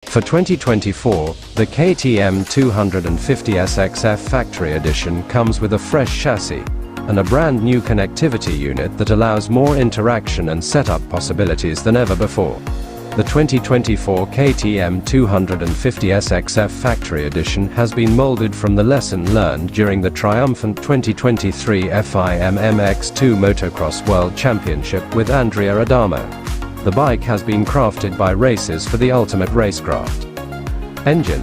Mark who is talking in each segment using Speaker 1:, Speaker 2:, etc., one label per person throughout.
Speaker 1: For 2024, the KTM 250SXF Factory Edition comes with a fresh chassis and a brand new connectivity unit that allows more interaction and setup possibilities than ever before. The 2024 KTM 250SXF Factory Edition has been molded from the lesson learned during the triumphant 2023 FIM MX2 Motocross World Championship with Andrea Adamo. The bike has been crafted by Races for the ultimate racecraft. Engine.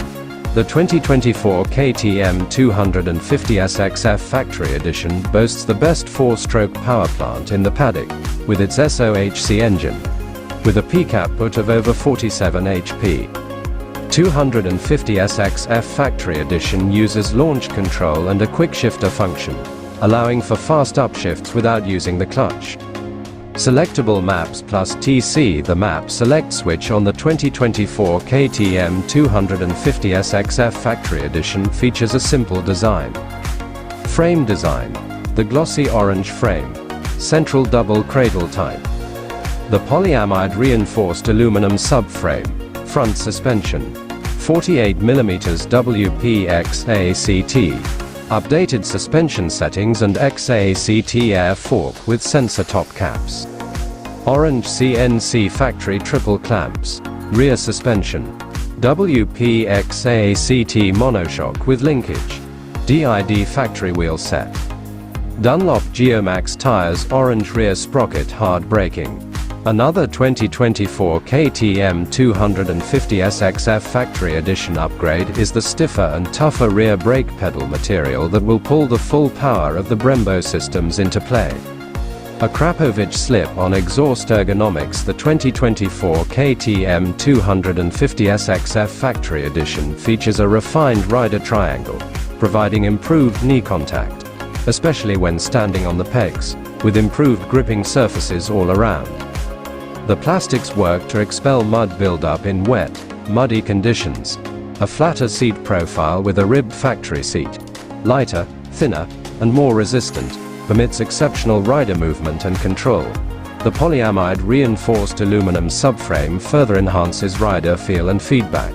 Speaker 1: The 2024 KTM 250SXF Factory Edition boasts the best 4-stroke powerplant in the paddock, with its SOHC engine, with a peak output of over 47 HP. 250SXF Factory Edition uses launch control and a Quickshifter function, allowing for fast upshifts without using the clutch. Selectable maps plus TC. The map select switch on the 2024 KTM 250SXF Factory Edition features a simple design. Frame design. The glossy orange frame. Central double cradle type. The polyamide reinforced aluminum subframe. Front suspension. 48mm WPX-ACT. Updated suspension settings and XACT air fork with sensor top caps. Orange CNC factory triple clamps. Rear suspension. WPX-ACT monoshock with linkage. DID factory wheel set. Dunlop Geomax tires. Orange rear sprocket hard braking. Another 2024 KTM 250SXF Factory Edition upgrade is the stiffer and tougher rear brake pedal material that will pull the full power of the Brembo systems into play. A Krapovic slip-on exhaust ergonomics. The 2024 KTM 250SXF Factory Edition features a refined rider triangle, providing improved knee contact, especially when standing on the pegs, with improved gripping surfaces all around. The plastics work to expel mud buildup in wet, muddy conditions. A flatter seat profile with a ribbed factory seat, lighter, thinner, and more resistant, permits exceptional rider movement and control. The polyamide reinforced aluminum subframe further enhances rider feel and feedback.